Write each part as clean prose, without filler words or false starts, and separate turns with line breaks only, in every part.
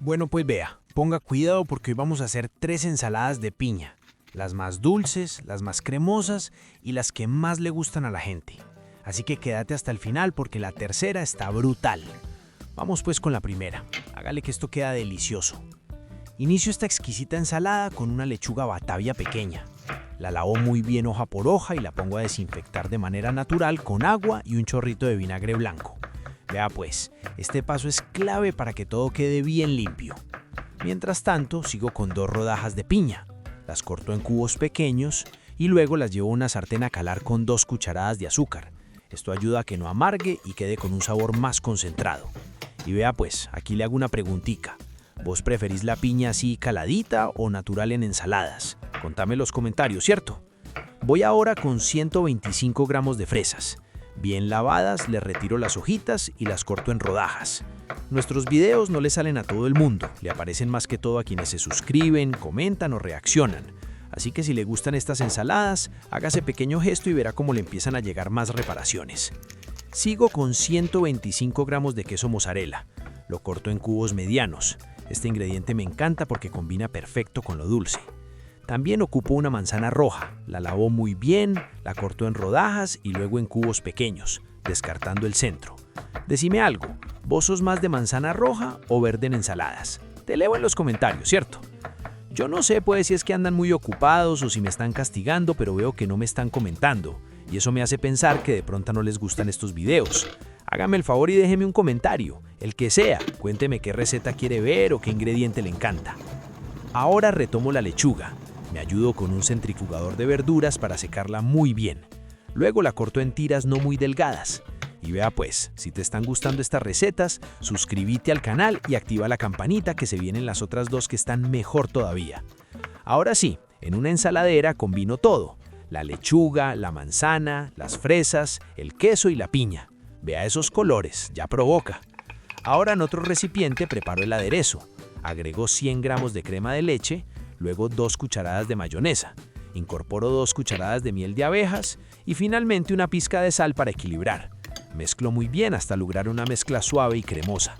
Bueno, pues vea, ponga cuidado porque hoy vamos a hacer 3 ensaladas de piña. Las más dulces, las más cremosas y las que más le gustan a la gente. Así que quédate hasta el final porque la tercera está brutal. Vamos pues con la primera. Hágale que esto queda delicioso. Inicio esta exquisita ensalada con una lechuga batavia pequeña. La lavo muy bien hoja por hoja y la pongo a desinfectar de manera natural con agua y un chorrito de vinagre blanco. Vea pues, este paso es clave para que todo quede bien limpio. Mientras tanto, sigo con 2 rodajas de piña. Las corto en cubos pequeños y luego las llevo a una sartén a calar con 2 cucharadas de azúcar. Esto ayuda a que no amargue y quede con un sabor más concentrado. Y vea pues, aquí le hago una preguntita. ¿Vos preferís la piña así caladita o natural en ensaladas? Contame en los comentarios, ¿cierto? Voy ahora con 125 gramos de fresas. Bien lavadas, les retiro las hojitas y las corto en rodajas. Nuestros videos no le salen a todo el mundo, le aparecen más que todo a quienes se suscriben, comentan o reaccionan. Así que si le gustan estas ensaladas, hágase pequeño gesto y verá cómo le empiezan a llegar más reparaciones. Sigo con 125 gramos de queso mozzarella. Lo corto en cubos medianos. Este ingrediente me encanta porque combina perfecto con lo dulce. También ocupo una manzana roja, la lavo muy bien, la corto en rodajas y luego en cubos pequeños, descartando el centro. Decime algo, ¿vos sos más de manzana roja o verde en ensaladas? Te leo en los comentarios, ¿cierto? Yo no sé pues si es que andan muy ocupados o si me están castigando, pero veo que no me están comentando, y eso me hace pensar que de pronto no les gustan estos videos. Hágame el favor y déjeme un comentario, el que sea, cuénteme qué receta quiere ver o qué ingrediente le encanta. Ahora retomo la lechuga. Me ayudo con un centrifugador de verduras para secarla muy bien. Luego la corto en tiras no muy delgadas. Y vea pues, si te están gustando estas recetas, suscríbete al canal y activa la campanita que se vienen las otras 2 que están mejor todavía. Ahora sí, en una ensaladera combino todo. La lechuga, la manzana, las fresas, el queso y la piña. Vea esos colores, ya provoca. Ahora en otro recipiente preparo el aderezo. Agrego 100 gramos de crema de leche, luego 2 cucharadas de mayonesa, incorporo 2 cucharadas de miel de abejas y finalmente una pizca de sal para equilibrar. Mezclo muy bien hasta lograr una mezcla suave y cremosa.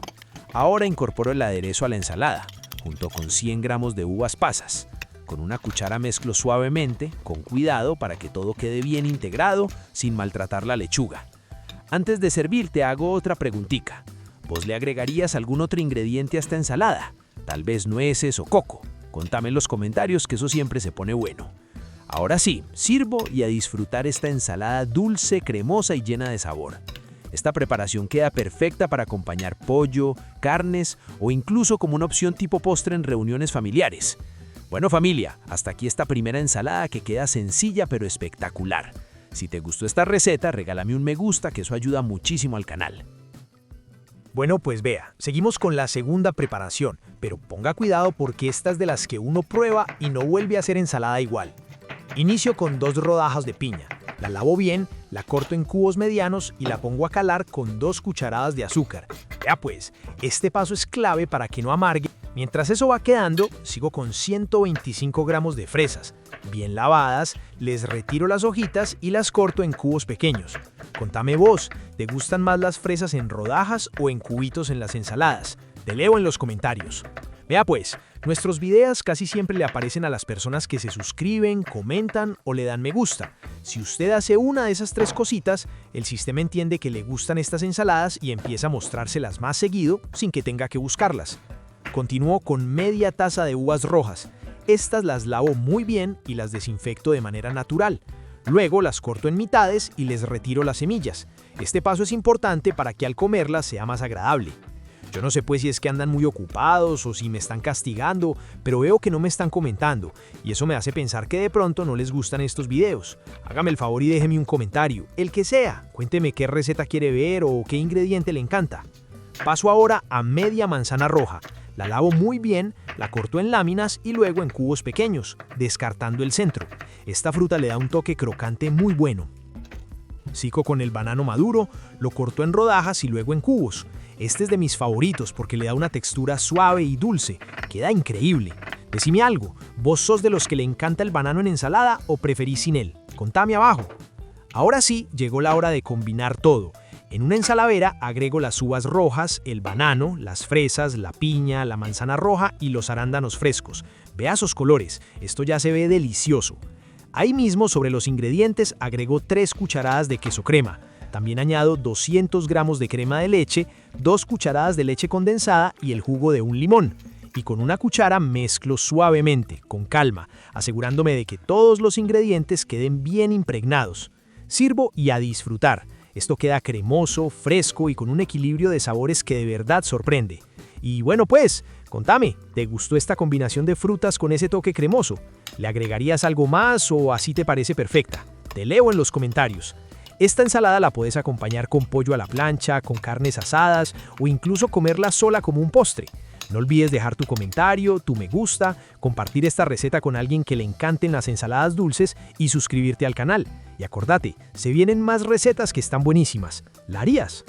Ahora incorporo el aderezo a la ensalada, junto con 100 gramos de uvas pasas. Con una cuchara mezclo suavemente, con cuidado para que todo quede bien integrado sin maltratar la lechuga. Antes de servir te hago otra preguntita. ¿Vos le agregarías algún otro ingrediente a esta ensalada? Tal vez nueces o coco. Contame en los comentarios que eso siempre se pone bueno. Ahora sí, sirvo y a disfrutar esta ensalada dulce, cremosa y llena de sabor. Esta preparación queda perfecta para acompañar pollo, carnes o incluso como una opción tipo postre en reuniones familiares. Bueno familia, hasta aquí esta primera ensalada que queda sencilla pero espectacular. Si te gustó esta receta, regálame un me gusta que eso ayuda muchísimo al canal. Bueno, pues vea, seguimos con la segunda preparación, pero ponga cuidado porque esta es de las que uno prueba y no vuelve a hacer ensalada igual. Inicio con 2 rodajas de piña, la lavo bien, la corto en cubos medianos y la pongo a calar con 2 cucharadas de azúcar. Vea pues, este paso es clave para que no amargue. Mientras eso va quedando, sigo con 125 gramos de fresas. Bien lavadas, les retiro las hojitas y las corto en cubos pequeños. Contame vos, ¿te gustan más las fresas en rodajas o en cubitos en las ensaladas? Te leo en los comentarios. Vea pues, nuestros videos casi siempre le aparecen a las personas que se suscriben, comentan o le dan me gusta. Si usted hace una de esas 3 cositas, el sistema entiende que le gustan estas ensaladas y empieza a mostrárselas más seguido sin que tenga que buscarlas. Continúo con media taza de uvas rojas. Estas las lavo muy bien y las desinfecto de manera natural. Luego las corto en mitades y les retiro las semillas. Este paso es importante para que al comerlas sea más agradable. Yo no sé pues si es que andan muy ocupados o si me están castigando, pero veo que no me están comentando y eso me hace pensar que de pronto no les gustan estos videos. Hágame el favor y déjeme un comentario, el que sea. Cuénteme qué receta quiere ver o qué ingrediente le encanta. Paso ahora a media manzana roja. La lavo muy bien, la corto en láminas y luego en cubos pequeños, descartando el centro. Esta fruta le da un toque crocante muy bueno. Sigo con el banano maduro, lo corto en rodajas y luego en cubos. Este es de mis favoritos porque le da una textura suave y dulce. Queda increíble. Decime algo, ¿vos sos de los que le encanta el banano en ensalada o preferís sin él? Contame abajo. Ahora sí, llegó la hora de combinar todo. En una ensaladera agrego las uvas rojas, el banano, las fresas, la piña, la manzana roja y los arándanos frescos. Vea esos colores, esto ya se ve delicioso. Ahí mismo sobre los ingredientes agrego 3 cucharadas de queso crema. También añado 200 gramos de crema de leche, 2 cucharadas de leche condensada y el jugo de un limón. Y con una cuchara mezclo suavemente, con calma, asegurándome de que todos los ingredientes queden bien impregnados. Sirvo y a disfrutar. Esto queda cremoso, fresco y con un equilibrio de sabores que de verdad sorprende. Y bueno pues, contame, ¿te gustó esta combinación de frutas con ese toque cremoso? ¿Le agregarías algo más o así te parece perfecta? Te leo en los comentarios. Esta ensalada la puedes acompañar con pollo a la plancha, con carnes asadas o incluso comerla sola como un postre. No olvides dejar tu comentario, tu me gusta, compartir esta receta con alguien que le encanten las ensaladas dulces y suscribirte al canal. Y acordate, se vienen más recetas que están buenísimas. ¿La harías?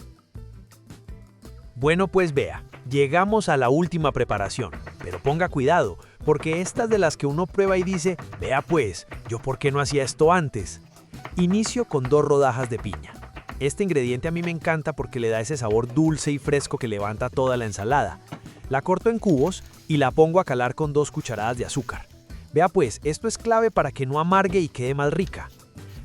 Bueno pues vea, llegamos a la última preparación, pero ponga cuidado, porque esta es de las que uno prueba y dice, vea pues, ¿yo por qué no hacía esto antes? Inicio con 2 rodajas de piña. Este ingrediente a mí me encanta porque le da ese sabor dulce y fresco que levanta toda la ensalada. La corto en cubos y la pongo a calar con 2 cucharadas de azúcar. Vea pues, esto es clave para que no amargue y quede más rica.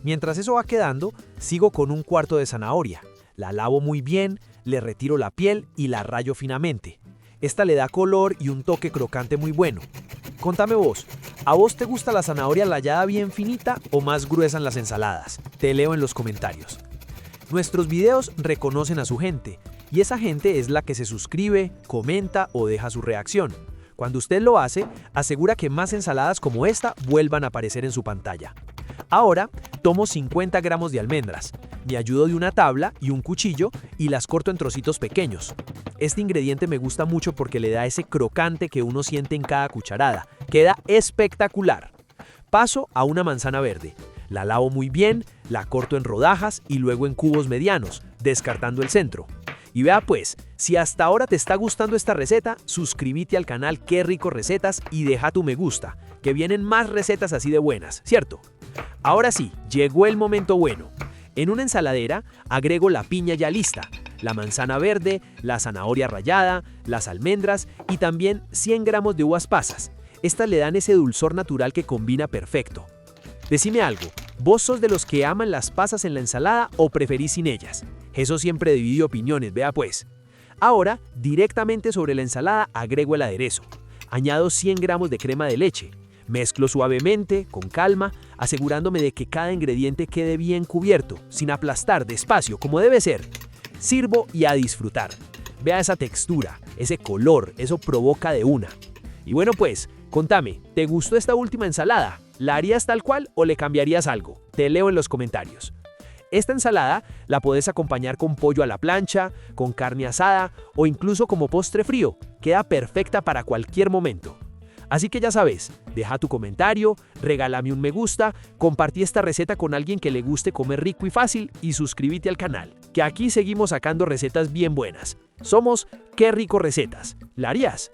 Mientras eso va quedando, sigo con 1/4 de zanahoria. La lavo muy bien, le retiro la piel y la rayo finamente. Esta le da color y un toque crocante muy bueno. Contame vos, ¿a vos te gusta la zanahoria rallada bien finita o más gruesa en las ensaladas? Te leo en los comentarios. Nuestros videos reconocen a su gente, y esa gente es la que se suscribe, comenta o deja su reacción. Cuando usted lo hace, asegura que más ensaladas como esta vuelvan a aparecer en su pantalla. Ahora, tomo 50 gramos de almendras, me ayudo de una tabla y un cuchillo y las corto en trocitos pequeños. Este ingrediente me gusta mucho porque le da ese crocante que uno siente en cada cucharada. Queda espectacular. Paso a una manzana verde. La lavo muy bien, la corto en rodajas y luego en cubos medianos, descartando el centro. Y vea pues, si hasta ahora te está gustando esta receta, suscríbete al canal Qué Rico Recetas y deja tu me gusta, que vienen más recetas así de buenas, ¿cierto? Ahora sí, llegó el momento bueno. En una ensaladera agrego la piña ya lista, la manzana verde, la zanahoria rallada, las almendras y también 100 gramos de uvas pasas. Estas le dan ese dulzor natural que combina perfecto. Decime algo, ¿vos sos de los que aman las pasas en la ensalada o preferís sin ellas? Eso siempre divide opiniones, vea pues. Ahora, directamente sobre la ensalada agrego el aderezo. Añado 100 gramos de crema de leche. Mezclo suavemente, con calma, asegurándome de que cada ingrediente quede bien cubierto, sin aplastar, despacio, como debe ser. Sirvo y a disfrutar. Vea esa textura, ese color, eso provoca de una. Y bueno pues, contame, ¿te gustó esta última ensalada? ¿La harías tal cual o le cambiarías algo? Te leo en los comentarios. Esta ensalada la puedes acompañar con pollo a la plancha, con carne asada o incluso como postre frío. Queda perfecta para cualquier momento. Así que ya sabes, deja tu comentario, regálame un me gusta, compartí esta receta con alguien que le guste comer rico y fácil y suscríbete al canal, que aquí seguimos sacando recetas bien buenas. Somos Qué Rico Recetas. ¿La harías?